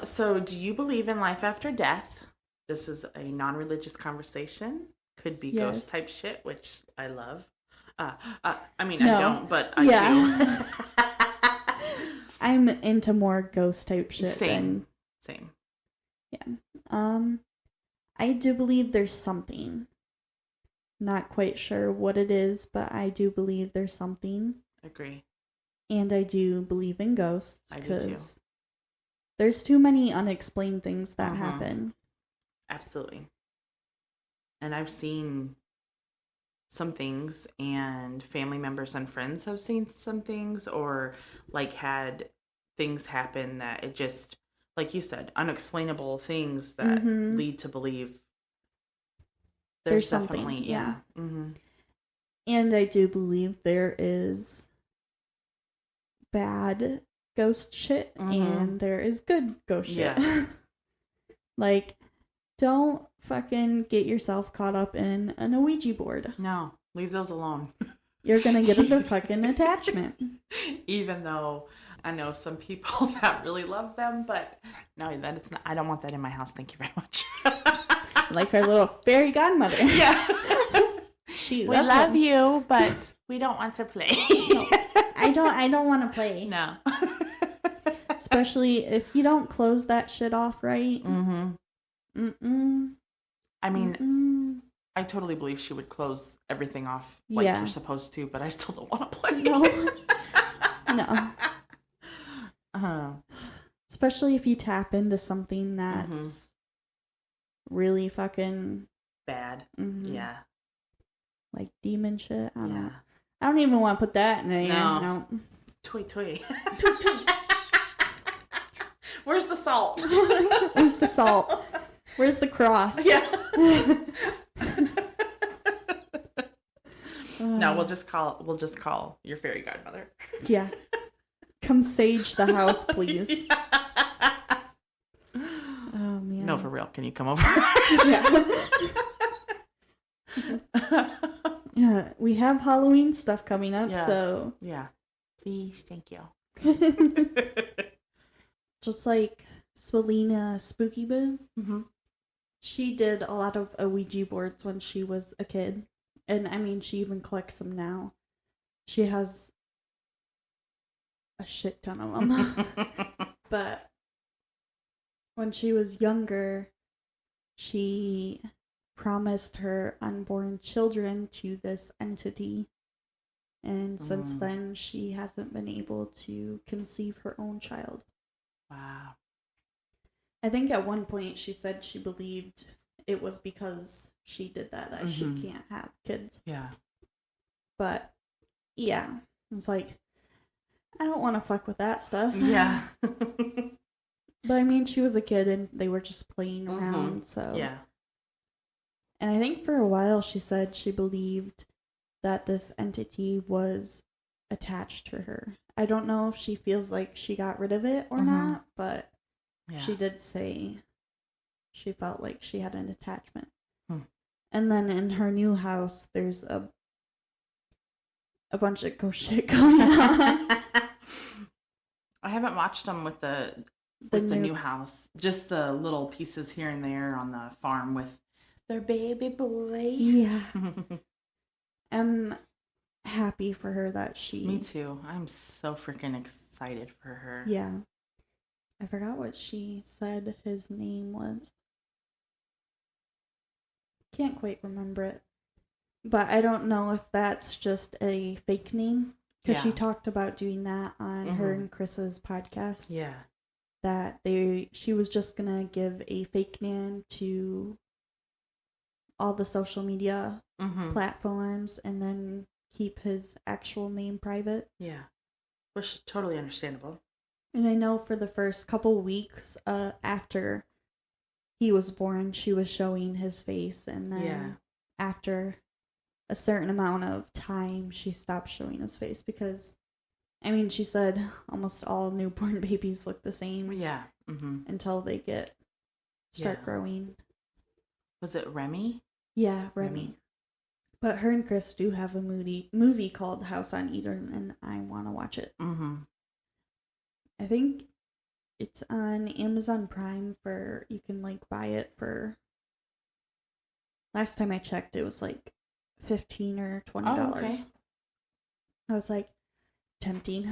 So do you believe in life after death? This is a non-religious conversation. Could be ghost type shit, which I love. I mean, no. I don't, but I do. I'm into more ghost type shit. Same. Yeah. I do believe there's something. Not quite sure what it is, but I do believe there's something. Agree. And I do believe in ghosts. I do too. There's too many unexplained things that happen. Absolutely. And I've seen some things, and family members and friends have seen some things, or like had things happen that it just, like you said, unexplainable things that lead to believe there's definitely something. Yeah. And I do believe there is bad ghost shit and there is good ghost shit. Yeah. Like, don't fucking get yourself caught up in an Ouija board. No, leave those alone. You're gonna get a fucking attachment. Even though I know some people that really love them, but no, that it's not. I don't want that in my house. Thank you very much. Like our little fairy godmother. Yeah. We love you, but we don't want to play. No, I don't want to play. No. Especially if you don't close that shit off right. I mean, I totally believe she would close everything off like you're supposed to, but I still don't want to play. No. Especially if you tap into something that's really fucking bad. Yeah. Like demon shit. I don't even want to put that in there. No. Toy. Where's the salt? Where's the salt? Where's the cross? Yeah. No, we'll just call your fairy godmother. Yeah. Come sage the house, please. Yeah. Oh man. No, for real. Can you come over? Yeah. We have Halloween stuff coming up, so yeah. Please, thank you. Just like Swelina Spooky Boo. She did a lot of Ouija boards when she was a kid. And I mean, she even collects them now. She has a shit ton of them. But when she was younger, she promised her unborn children to this entity. And since then, she hasn't been able to conceive her own child. Wow. I think at one point she said she believed it was because she did that she can't have kids. Yeah. But, yeah. It's like, I don't want to fuck with that stuff. Yeah. But I mean, she was a kid and they were just playing around, so. Yeah. And I think for a while she said she believed that this entity was attached to her. I don't know if she feels like she got rid of it or not, but she did say she felt like she had an attachment. And then in her new house, there's a bunch of ghost shit going on. I haven't watched them with the new house. Just the little pieces here and there on the farm with their baby boy. Yeah. I'm happy for her that she... Me too. I'm so freaking excited for her. Yeah. I forgot what she said his name was. Can't quite remember it. But I don't know if that's just a fake name. Because she talked about doing that on her and Chris's podcast. Yeah. That she was just going to give a fake name to all the social media platforms and then keep his actual name private. Yeah. Which is totally understandable. And I know for the first couple weeks after he was born, she was showing his face. And then after a certain amount of time, she stopped showing his face because, I mean, she said almost all newborn babies look the same. Yeah. Until they start growing. Was it Remy? Yeah, Remy. But her and Chris do have a movie called House on Eden, and I want to watch it. I think it's on Amazon Prime you can buy it for, last time I checked, it was $15 or $20. Oh, okay. I was tempting.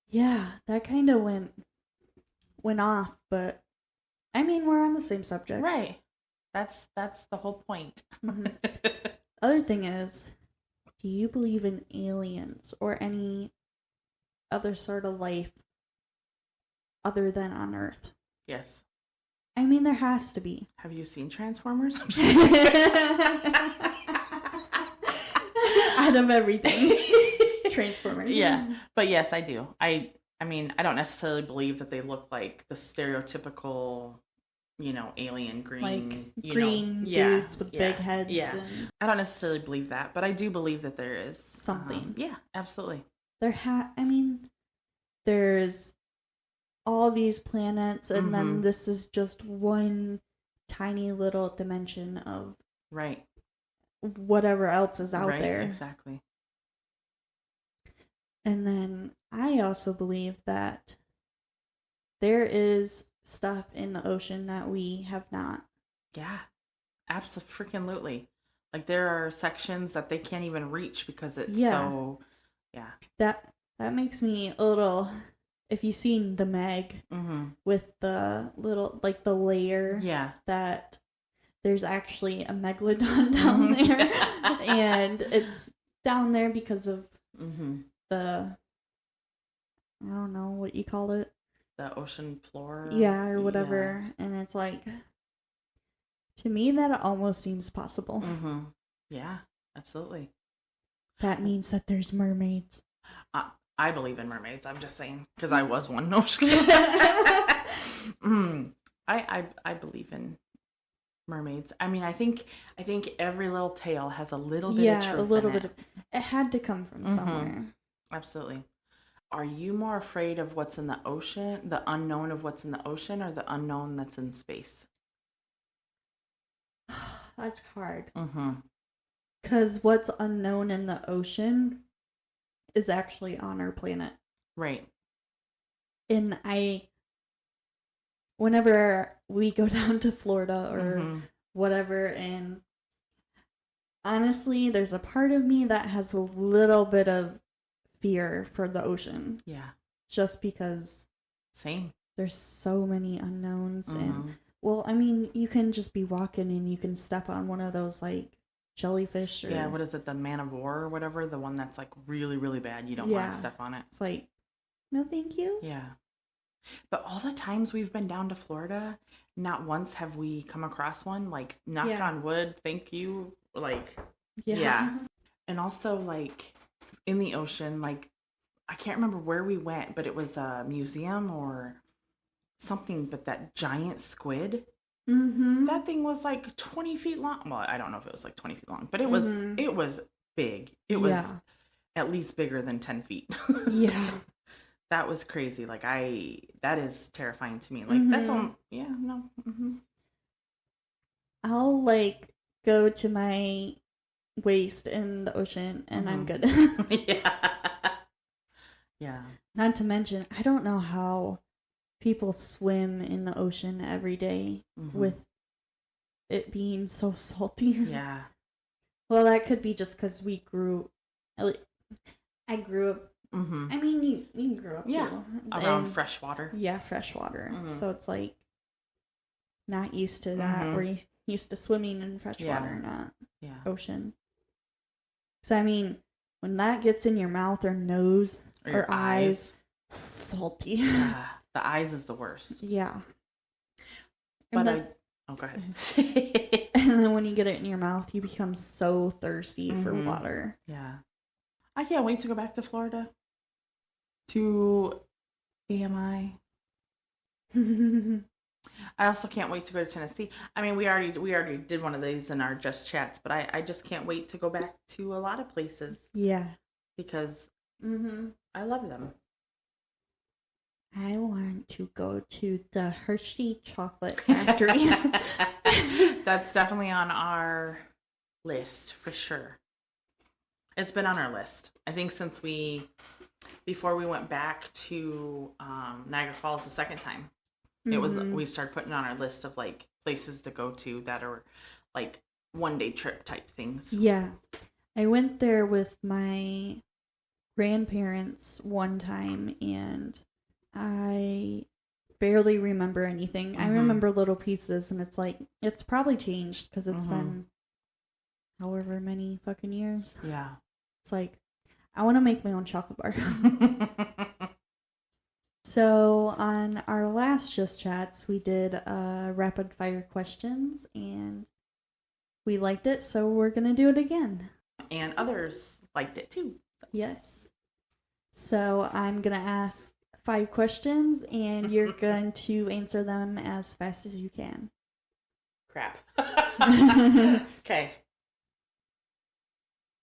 Yeah, that kind of went off, but I mean, we're on the same subject. Right. That's the whole point. Other thing is, do you believe in aliens or any other sort of life other than on Earth? Yes. I mean, there has to be. Have you seen Transformers? Out of everything. Transformers. Yeah. But yes, I do. I mean, I don't necessarily believe that they look like the stereotypical, alien green. Green dudes with big heads. Yeah. I don't necessarily believe that, but I do believe that there is something. Yeah, absolutely. There's all these planets, and then this is just one tiny little dimension of whatever else is out there. Exactly. And then I also believe that there is stuff in the ocean that we have not. Yeah, absolutely. There are sections that they can't even reach because it's so. Yeah. That makes me a little. If you've seen the Meg with the little the layer. Yeah. That there's actually a megalodon down there, and it's down there because of the. I don't know what you call it. The ocean floor. Yeah, or whatever. Yeah. And it's to me, that almost seems possible. Yeah, absolutely. That means that there's mermaids. I believe in mermaids. I'm just saying, because I was one. No, I believe in mermaids. I mean, I think every little tale has a little bit of truth. Yeah, a little bit. It had to come from somewhere. Absolutely. Are you more afraid of what's in the ocean, the unknown of what's in the ocean, or the unknown that's in space? That's hard. Because what's unknown in the ocean is actually on our planet. Right. And whenever we go down to Florida or whatever, and honestly, there's a part of me that has a little bit of fear for the ocean. Yeah. Just because. Same. There's so many unknowns. And, well, I mean, you can just be walking and you can step on one of those, jellyfish. Or, yeah, what is it? The man of war or whatever? The one that's, really, really bad. You don't want to step on it. It's no thank you. Yeah. But all the times we've been down to Florida, not once have we come across one. Like, knock on wood, thank you. Like, yeah. And also, like, in the ocean, like, I can't remember where we went, but it was a museum or something, but that giant squid, that thing was like 20 feet long. Well, I don't know if it was like 20 feet long, but it was big. It was at least bigger than 10 feet. Yeah. That was crazy. Like, that is terrifying to me. Like, that's all, no. I'll, like, go to my waist in the ocean and I'm good. Yeah. Not to mention, I don't know how people swim in the ocean every day with it being so salty. Yeah. Well, that could be just because I grew up. I mean, you grew up too. Around fresh water. Yeah, fresh water. So it's like not used to that. We're used to swimming in fresh water, not ocean. So, I mean, when that gets in your mouth or nose or eyes, salty. Yeah, the eyes is the worst. Yeah. But go ahead. And then when you get it in your mouth, you become so thirsty for water. Yeah. I can't wait to go back to Florida. To AMI. I also can't wait to go to Tennessee. I mean, we already did one of these in our Just Chats, but I just can't wait to go back to a lot of places. Yeah. Because I love them. I want to go to the Hershey Chocolate Factory. That's definitely on our list for sure. It's been on our list. I think since before we went back to Niagara Falls the second time, it was we started putting on our list of like places to go to that are like 1-day trip type things. Yeah, I went there with my grandparents one time, and I barely remember anything. I remember little pieces, and it's like it's probably changed because it's been however many fucking years. Yeah, it's like I want to make my own chocolate bar. So on our last Just Chats, we did rapid fire questions, and we liked it, so we're going to do it again. And others liked it too. Yes. So I'm going to ask 5 questions, and you're going to answer them as fast as you can. Crap. Okay.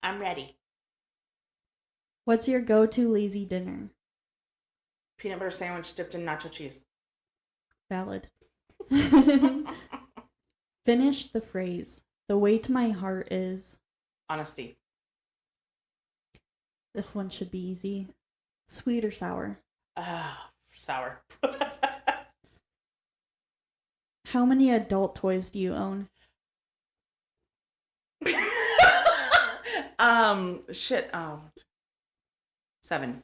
I'm ready. What's your go-to lazy dinner? Peanut butter sandwich dipped in nacho cheese. Valid. Finish the phrase. The way to my heart is... Honesty. This one should be easy. Sweet or sour? Sour. How many adult toys do you own? Shit. 7.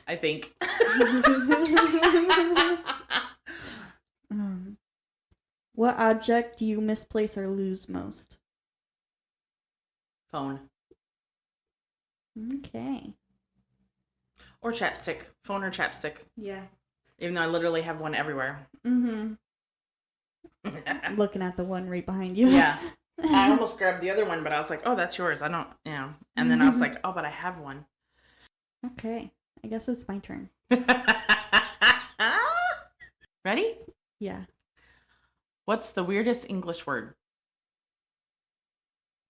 I think. What object do you misplace or lose most? Phone. Okay. Or chapstick. Phone or chapstick. Yeah. Even though I literally have one everywhere. Looking at the one right behind you. Yeah. I almost grabbed the other one, but I was like, oh, that's yours. I don't, And then I was like, oh, but I have one. Okay. I guess it's my turn. Ready? Yeah. What's the weirdest English word?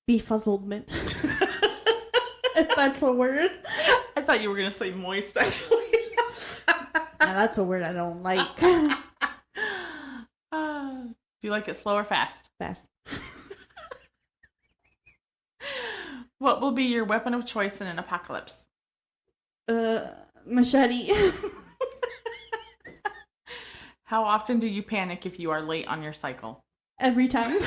Befuzzlement. If that's a word. I thought you were going to say moist, actually. Now that's a word I don't like. Do you like it slow or fast? Fast. What will be your weapon of choice in an apocalypse? Machete. How often do you panic if you are late on your cycle? Every time.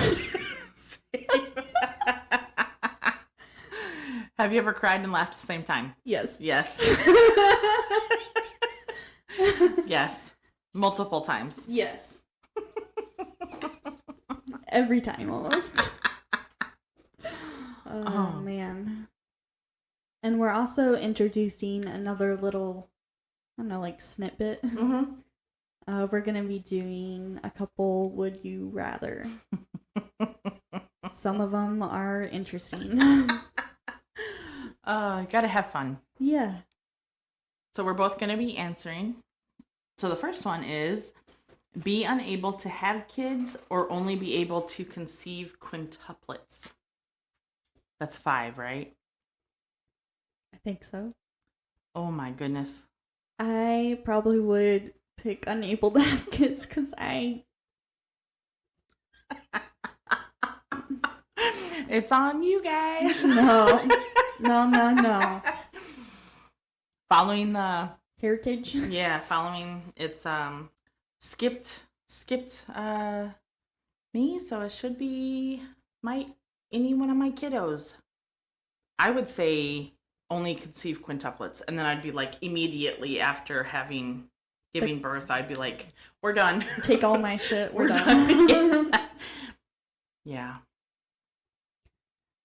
Have you ever cried and laughed at the same time? Yes. Yes. Yes. Multiple times. Yes. Every time, almost. Oh, man. And we're also introducing another little don't know, like snippet. Mm-hmm. We're going to be doing a couple Would You Rather. Some of them are interesting. Gotta have fun. Yeah. So we're both going to be answering. So the first one is, be unable to have kids or only be able to conceive quintuplets. That's 5, right? I think so. Oh my goodness. I probably would pick unable to have kids because It's on you guys. No. Following the heritage. Yeah, following it's skipped me, so it should be any one of my kiddos. I would say only conceive quintuplets, and then I'd be like immediately after giving birth, I'd be like, we're done. Take all my shit. We're done. Yeah.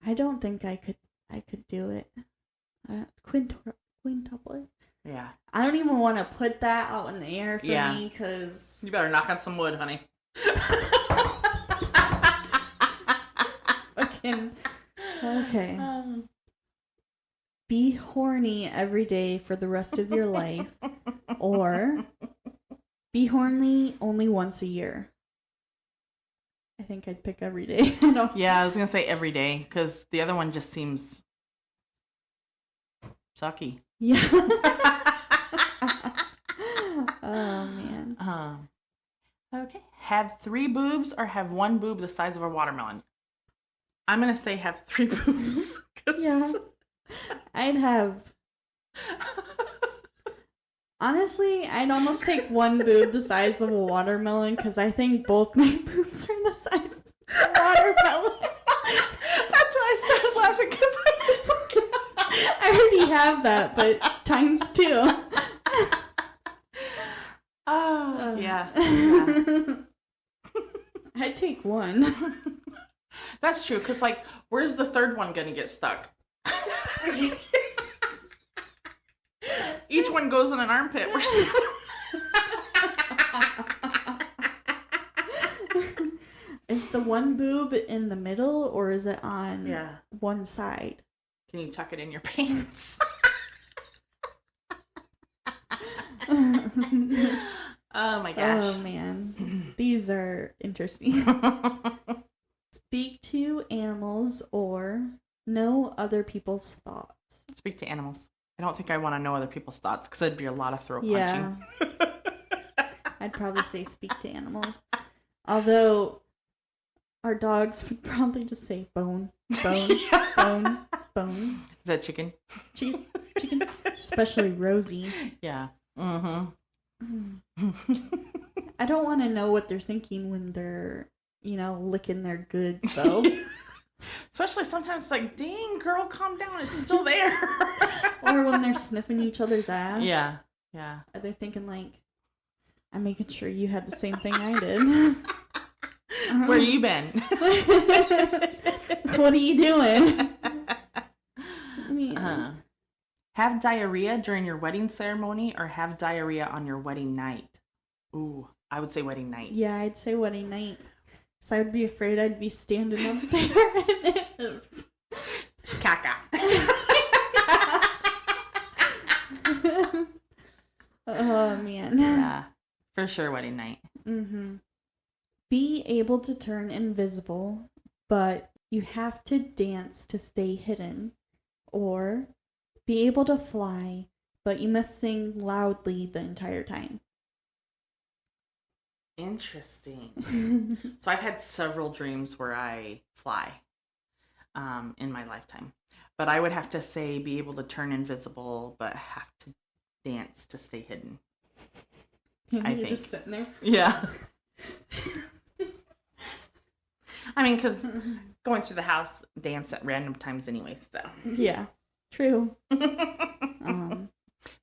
I don't think I could do it. Quintuplets. Yeah. I don't even want to put that out in the air for me because you better knock on some wood, honey. Okay. Be horny every day for the rest of your life, or be horny only once a year. I think I'd pick every day. Yeah, I was gonna say every day because the other one just seems sucky. Yeah. Oh man. Okay. Have 3 boobs or have 1 boob the size of a watermelon? I'm gonna say have 3 boobs. Yeah. I'd have. Honestly, I'd almost take 1 boob the size of a watermelon because I think both my boobs are the size of a watermelon. That's why I started laughing because I already have that, but times 2. Oh, yeah. I'd take 1. That's true, because, like, where's the third one going to get stuck? Each one goes in an armpit. Is the 1 boob in the middle, or is it on one side? Can you tuck it in your pants? Oh my gosh. Oh man. These are interesting. Speak to animals or know other people's thoughts. Speak to animals. I don't think I want to know other people's thoughts because that'd be a lot of throat punching. I'd probably say speak to animals. Although our dogs would probably just say bone, bone, bone, bone. Is that chicken? Chicken. Especially Rosie. Yeah. Mm-hmm. I don't want to know what they're thinking when they're, licking their goods, though. Especially sometimes it's like, dang, girl, calm down. It's still there. Or when they're sniffing each other's ass. Yeah. Yeah. Are they thinking, like, I'm making sure you had the same thing I did. Where you been? What are you doing? Have diarrhea during your wedding ceremony or have diarrhea on your wedding night? Ooh, I would say wedding night. Yeah, I'd say wedding night. Because I would be afraid I'd be standing up there and it just... Caca. Oh, man. Yeah, for sure wedding night. Mm-hmm. Be able to turn invisible, but you have to dance to stay hidden. Or be able to fly, but you must sing loudly the entire time. Interesting. So I've had several dreams where I fly in my lifetime. But I would have to say be able to turn invisible, but have to dance to stay hidden. I think. Just sitting there. Yeah. I mean, because going through the house, dance at random times anyway, so. Yeah, true.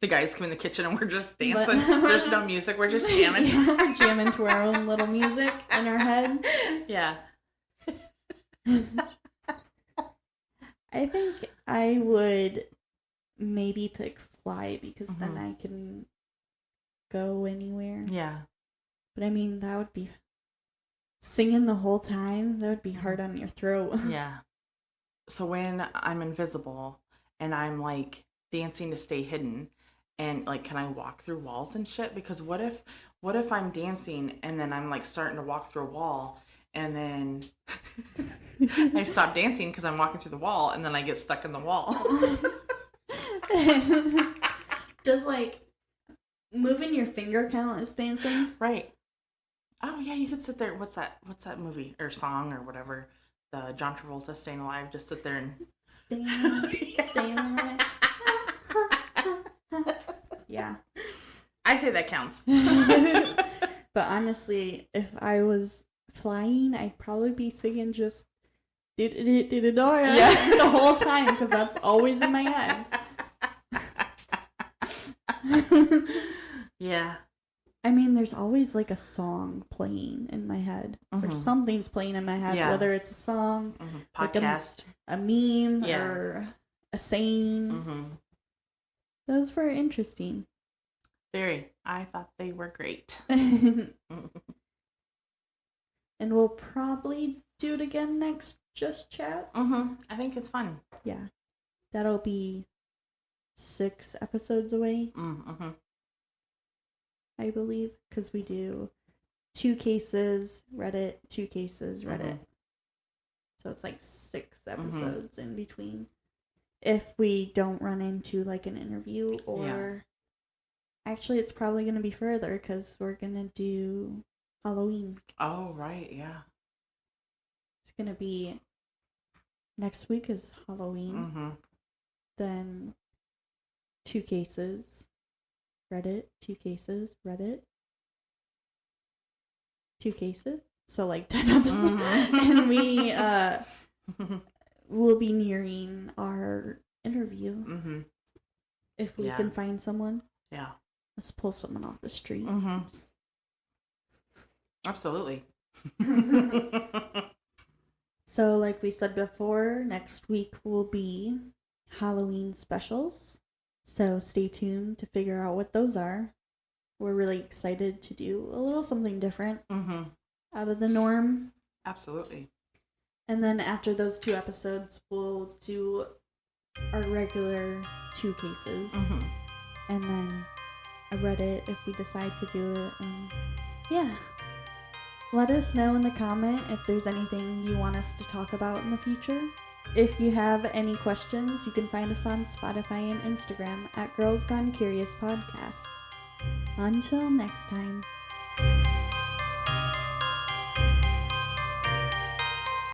The guys come in the kitchen and we're just dancing. There's no music. We're just jamming. Yeah, we're jamming to our own little music in our head. Yeah. I think I would maybe pick fly because then I can go anywhere. Yeah. But I mean, that would be singing the whole time. That would be hard on your throat. Yeah. So when I'm invisible and I'm like dancing to stay hidden, and like, can I walk through walls and shit? Because what if I'm dancing and then I'm like starting to walk through a wall, and then I stop dancing because I'm walking through the wall, and then I get stuck in the wall. Does like moving your finger count as dancing? Right. Oh yeah, you could sit there. What's that movie or song or whatever? The John Travolta, Staying Alive. Just sit there and staying alive. Yeah. I say that counts. But honestly, if I was flying, I'd probably be singing just the whole time, because that's always in my head. Yeah. I mean, there's always like a song playing in my head, or something's playing in my head, whether it's a song, podcast, like a meme, or a saying. Those were interesting. Very. I thought they were great. And we'll probably do it again next Just Chats. I think it's fun. Yeah. That'll be 6 episodes away. I believe, because we do 2 cases, Reddit, 2 cases, Reddit. So it's like 6 episodes in between. If we don't run into like an interview, or actually it's probably going to be further, because we're going to do Halloween. Oh, right, yeah. It's going to be, next week is Halloween. Then 2 cases. Reddit, 2 cases, Reddit, 2 cases, so like 10 episodes, and we will be nearing our interview, if we can find someone. Yeah, let's pull someone off the street. Absolutely. So like we said before, next week will be Halloween specials. So stay tuned to figure out what those are. We're really excited to do a little something different out of the norm. Absolutely. And then after those 2 episodes, we'll do our regular 2 cases. And then a Reddit if we decide to do it. And yeah. Let us know in the comment if there's anything you want us to talk about in the future. If you have any questions, you can find us on Spotify and Instagram at GirlsGoneCuriousPodcast. Until next time.